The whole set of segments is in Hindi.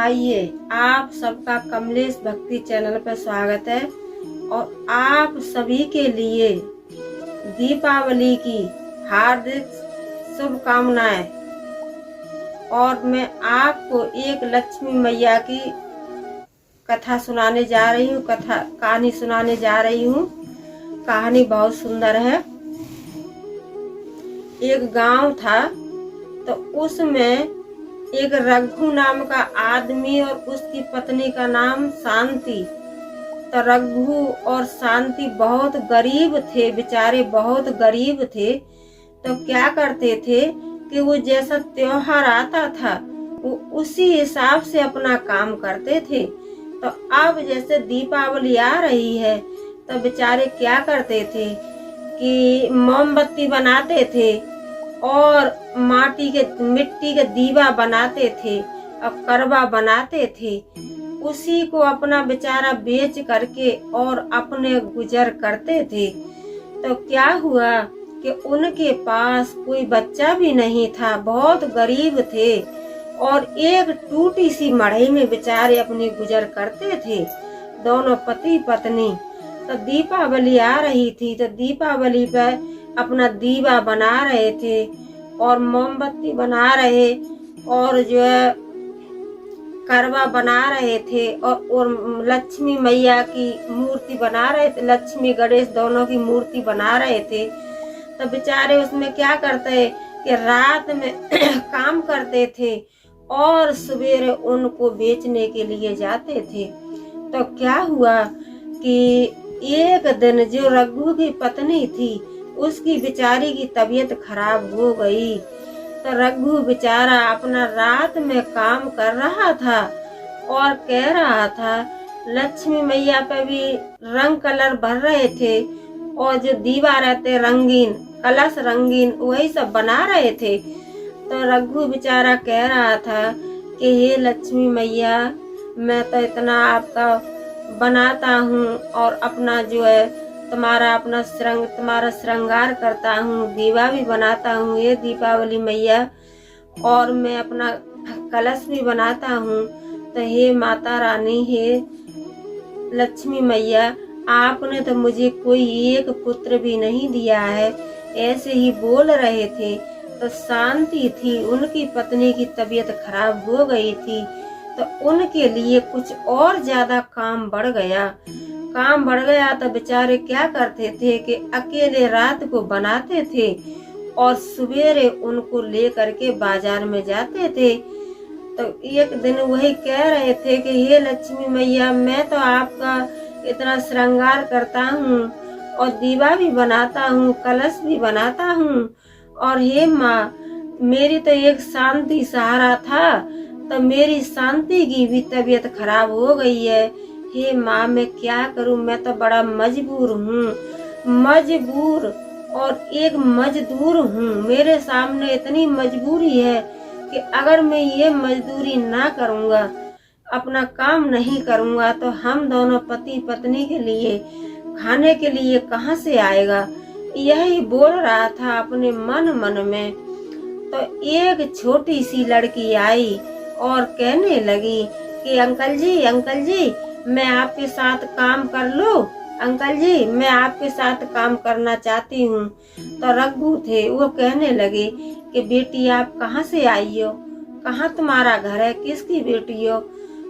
आइए, आप सबका कमलेश भक्ति चैनल पर स्वागत है और आप सभी के लिए दीपावली की हार्दिक शुभकामनाएं। और मैं आपको एक लक्ष्मी मैया की कथा सुनाने जा रही हूँ, कहानी सुनाने जा रही हूँ। कहानी बहुत सुंदर है। एक गांव था, तो उसमें एक रघु नाम का आदमी और उसकी पत्नी का नाम शांति। तो रघु और शांति बहुत गरीब थे, बेचारे बहुत गरीब थे। तो क्या करते थे कि वो जैसा त्योहार आता था वो उसी हिसाब से अपना काम करते थे। तो अब जैसे दीपावली आ रही है तो बेचारे क्या करते थे कि मोमबत्ती बनाते थे और मिट्टी के दीवा बनाते थे और करवा बनाते थे। उसी को अपना बेचारा बेच करके और अपने गुजर करते थे। तो क्या हुआ कि उनके पास कोई बच्चा भी नहीं था, बहुत गरीब थे और एक टूटी सी मड़ई में बेचारे अपनी गुजर करते थे, दोनों पति पत्नी। तो दीपावली आ रही थी, तो दीपावली पर अपना दीवा बना रहे थे और मोमबत्ती बना रहे और जो है करवा बना रहे थे और लक्ष्मी मैया की मूर्ति बना रहे थे, लक्ष्मी गणेश दोनों की मूर्ति बना रहे थे। तो बेचारे उसमें क्या करते कि रात में काम करते थे और सवेरे उनको बेचने के लिए जाते थे। तो क्या हुआ कि एक दिन जो रघु की पत्नी थी उसकी बेचारी की तबीयत खराब हो गई। तो रघु बेचारा अपना रात में काम कर रहा था और कह रहा था, लक्ष्मी मैया पे भी रंग कलर भर रहे थे और जो दीवा रहते रंगीन, कलश रंगीन, वही सब बना रहे थे। तो रघु बेचारा कह रहा था कि हे लक्ष्मी मैया, मैं तो इतना आपका बनाता हूँ और अपना जो है तुम्हारा श्रृंगार करता हूँ, दीवा भी बनाता हूँ ये दीपावली मैया, और मैं अपना कलश भी बनाता हूँ। तो हे माता रानी, हे लक्ष्मी मैया, आपने तो मुझे कोई एक पुत्र भी नहीं दिया है। ऐसे ही बोल रहे थे। तो शांति थी, उनकी पत्नी की तबीयत खराब हो गई थी, तो उनके लिए कुछ और ज्यादा काम बढ़ गया। तो बेचारे क्या करते थे कि अकेले रात को बनाते थे और सवेरे उनको ले करके बाजार में जाते थे। तो एक दिन वही कह रहे थे कि हे लक्ष्मी मैया, मैं तो आपका इतना श्रृंगार करता हूँ और दीवा भी बनाता हूँ, कलश भी बनाता हूँ, और हे माँ, मेरी तो एक शांति सहारा था, तो मेरी शांति की भी तबीयत खराब हो गई है। हे माँ, मैं क्या करूँ, मैं तो बड़ा मजबूर और एक मजदूर हूँ। मेरे सामने इतनी मजबूरी है कि अगर मैं ये मजदूरी ना करूँगा, अपना काम नहीं करूँगा, तो हम दोनों पति पत्नी के लिए खाने के लिए कहाँ से आएगा। यही बोल रहा था अपने मन में। तो एक छोटी सी लड़की आई और कहने लगी कि अंकल जी, मैं आपके साथ काम कर लूं? अंकल जी, मैं आपके साथ काम करना चाहती हूँ। तो रघु थे, वो कहने लगे कि बेटी, आप कहाँ से आई हो, कहाँ तुम्हारा घर है, किसकी बेटी हो?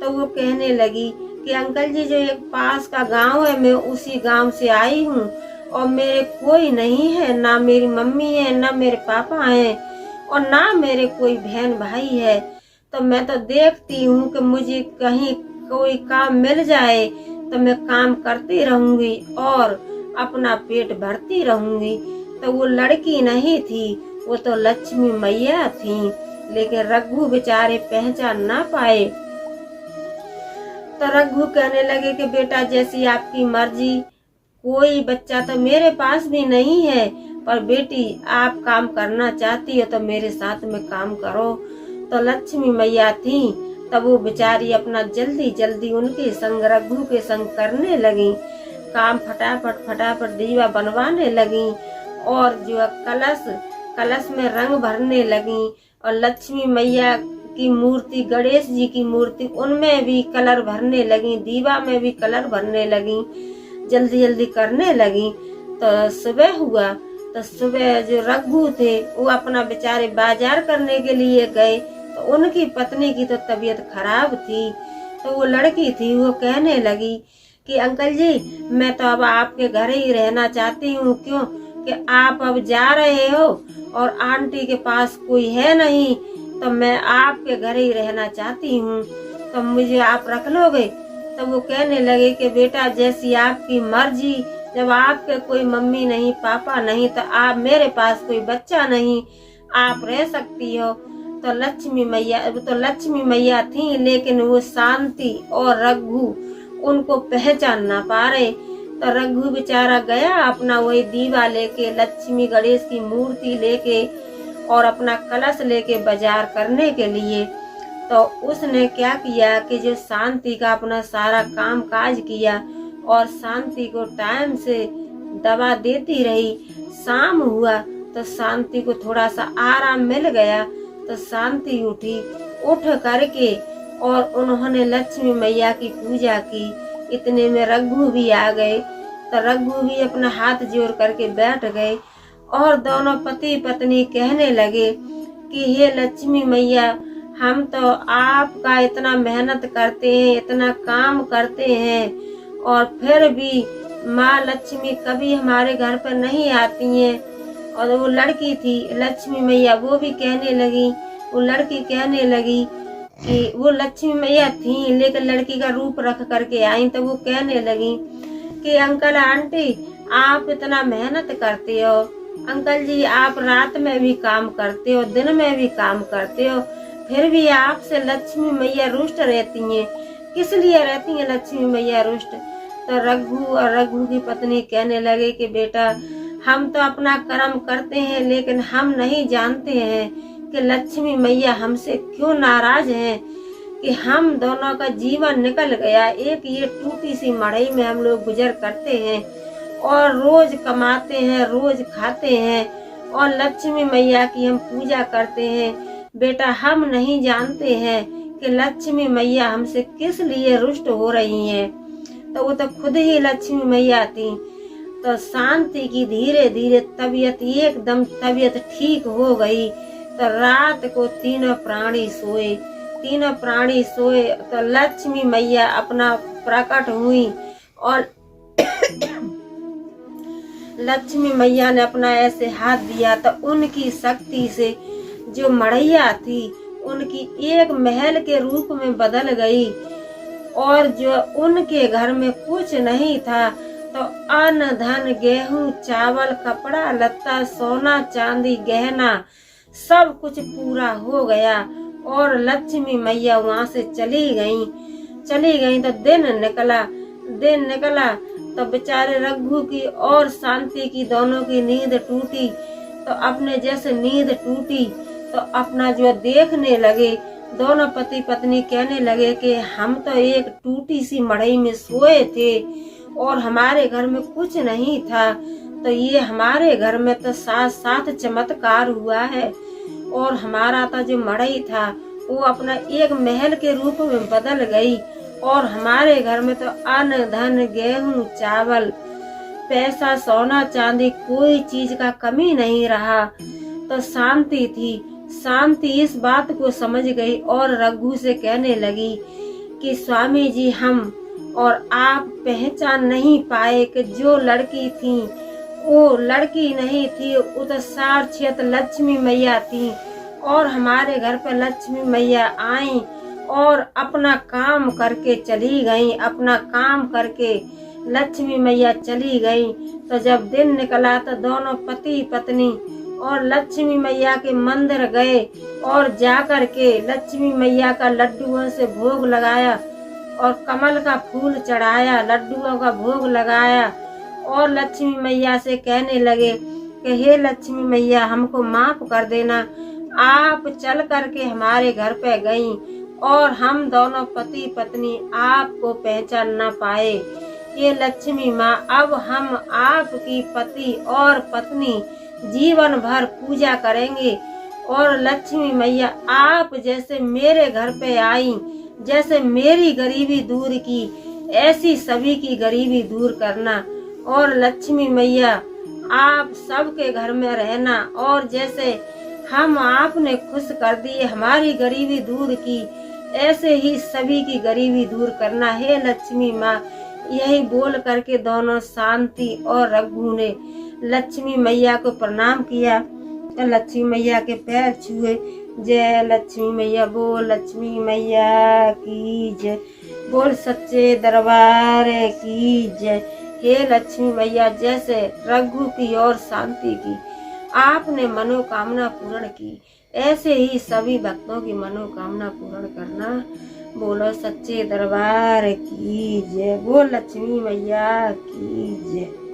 तो वो कहने लगी कि अंकल जी, जो एक पास का गांव है, मैं उसी गांव से आई हूँ और मेरे कोई नहीं है, ना मेरी मम्मी है, ना मेरे पापा हैं और ना मेरे कोई बहन भाई है। तो मैं तो देखती हूँ कि मुझे कहीं कोई काम मिल जाए तो मैं काम करती रहूंगी और अपना पेट भरती रहूंगी। तो वो लड़की नहीं थी, वो तो लक्ष्मी मैया थी, लेकिन रघु बेचारे पहचान ना पाए। तो रघु कहने लगे कि बेटा, जैसी आपकी मर्जी, कोई बच्चा तो मेरे पास भी नहीं है, पर बेटी आप काम करना चाहती हो तो मेरे साथ में काम करो। तो लक्ष्मी मैया थी, तब वो बेचारी अपना जल्दी उनके संग, रघु के संग करने लगी काम। फटाफट दीवा बनवाने लगी और जो कलश में रंग भरने लगी और लक्ष्मी मैया की मूर्ति, गणेश जी की मूर्ति, उनमें भी कलर भरने लगी, दीवा में भी कलर भरने लगी, जल्दी जल्दी करने लगी। तो सुबह हुआ तो सुबह जो रघु थे वो अपना बेचारे बाजार करने के लिए गए। तो उनकी पत्नी की तो तबीयत खराब थी। तो वो लड़की थी, वो कहने लगी कि अंकल जी मैं तो अब आपके घर ही रहना चाहती हूँ, क्यों कि आप अब जा रहे हो और आंटी के पास कोई है नहीं, तो मैं आपके घर ही रहना चाहती हूँ, तो मुझे आप रख लोगे। तो वो कहने लगे कि बेटा जैसी आपकी मर्जी, जब आपके कोई मम्मी नहीं पापा नहीं तो आप, मेरे पास कोई बच्चा नहीं, आप रह सकती हो। तो लक्ष्मी मैया थी, लेकिन वो शांति और रघु उनको पहचान ना पा रहे। तो रघु बेचारा गया अपना वही दीवा लेके, लक्ष्मी गणेश की मूर्ति लेके और अपना कलश लेके बाजार करने के लिए। तो उसने क्या किया कि जो शांति का अपना सारा काम काज किया और शांति को टाइम से दवा देती रही। शाम हुआ तो शांति को थोड़ा सा आराम मिल गया। तो शांति उठी, उठ करके और उन्होंने लक्ष्मी मैया की पूजा की। इतने में रघु भी आ गए। तो रघु भी अपना हाथ जोड़ करके बैठ गए और दोनों पति पत्नी कहने लगे कि हे लक्ष्मी मैया, हम तो आपका इतना मेहनत करते हैं, इतना काम करते हैं और फिर भी माँ लक्ष्मी कभी हमारे घर पर नहीं आती हैं। और वो लड़की थी लक्ष्मी मैया, वो भी कहने लगी, वो लड़की कहने लगी कि वो लक्ष्मी मैया थी लेकिन लड़की का रूप रख करके आई। तो वो कहने लगी कि अंकल आंटी आप इतना मेहनत करते हो, अंकल जी आप रात में भी काम करते हो, दिन में भी काम करते हो, फिर भी आपसे लक्ष्मी मैया रुष्ट रहती हैं, किस लिए रहती हैं लक्ष्मी मैया रुष्ट। तो रघु और रघु की पत्नी कहने लगे कि बेटा हम तो अपना कर्म करते हैं, लेकिन हम नहीं जानते हैं कि लक्ष्मी मैया हमसे क्यों नाराज हैं कि हम दोनों का जीवन निकल गया। एक ये टूटी सी मड़ई में हम लोग गुजर करते हैं और रोज कमाते हैं, रोज खाते हैं और लक्ष्मी मैया की हम पूजा करते हैं। बेटा हम नहीं जानते हैं कि लक्ष्मी मैया हमसे किस लिए रुष्ट हो रही हैं। तो वो तो खुद ही लक्ष्मी मैया थी। तो शांति की धीरे धीरे तबीयत एकदम तबीयत ठीक हो गई। तो रात को तीनों प्राणी सोए तो लक्ष्मी मैया अपना प्रकट हुई और लक्ष्मी मैया ने अपना ऐसे हाथ दिया तो उनकी शक्ति से जो मड़ैया थी उनकी एक महल के रूप में बदल गई। और जो उनके घर में कुछ नहीं था तो अन्न धन गेहूं चावल कपड़ा लत्ता सोना चांदी गहना सब कुछ पूरा हो गया और लक्ष्मी मैया वहां से चली गई। तो दिन निकला तो बेचारे रघु की और शांति की दोनों की नींद टूटी। तो अपने जैसे नींद टूटी तो अपना जो देखने लगे, दोनों पति पत्नी कहने लगे कि हम तो एक टूटी सी मड़ई में सोए थे और हमारे घर में कुछ नहीं था, तो ये हमारे घर में तो साथ साथ चमत्कार हुआ है और हमारा तो जो मड़ई था वो अपना एक महल के रूप में बदल गई और हमारे घर में तो अन्न धन गेहूं चावल पैसा सोना चांदी कोई चीज का कमी नहीं रहा। तो शांति थी। शांति इस बात को समझ गई और रघु से कहने लगी कि स्वामी जी हम और आप पहचान नहीं पाए कि जो लड़की थी वो लड़की नहीं थी, वो तो साक्षात लक्ष्मी मैया थी और हमारे घर पर लक्ष्मी मैया आई और अपना काम करके चली गई। अपना काम करके लक्ष्मी मैया चली गई। तो जब दिन निकला तो दोनों पति पत्नी और लक्ष्मी मैया के मंदिर गए और जाकर के लक्ष्मी मैया का लड्डुओं से भोग लगाया और कमल का फूल चढ़ाया, लड्डुओं का भोग लगाया और लक्ष्मी मैया से कहने लगे कि हे लक्ष्मी मैया हमको माफ कर देना, आप चल करके हमारे घर पे गई और हम दोनों पति पत्नी आपको पहचान न पाए। ये लक्ष्मी माँ अब हम आपकी पति और पत्नी जीवन भर पूजा करेंगे और लक्ष्मी मैया आप जैसे मेरे घर पे आई, जैसे मेरी गरीबी दूर की, ऐसी सभी की गरीबी दूर करना। और लक्ष्मी मैया आप सबके घर में रहना, और जैसे हम आपने खुश कर दी, हमारी गरीबी दूर की, ऐसे ही सभी की गरीबी दूर करना। हे लक्ष्मी माँ, यही बोल करके दोनों शांति और रघु ने लक्ष्मी मैया को प्रणाम किया, लक्ष्मी मैया के पैर छुए। जय लक्ष्मी मैया, बोल लक्ष्मी मैया की जय, बोल सच्चे दरबार की जय। हे लक्ष्मी मैया, जैसे रघु की और शांति की आपने मनोकामना पूर्ण की, ऐसे ही सभी भक्तों की मनोकामना पूर्ण करना। बोलो सच्चे दरबार की जय, बोल लक्ष्मी मैया की जय।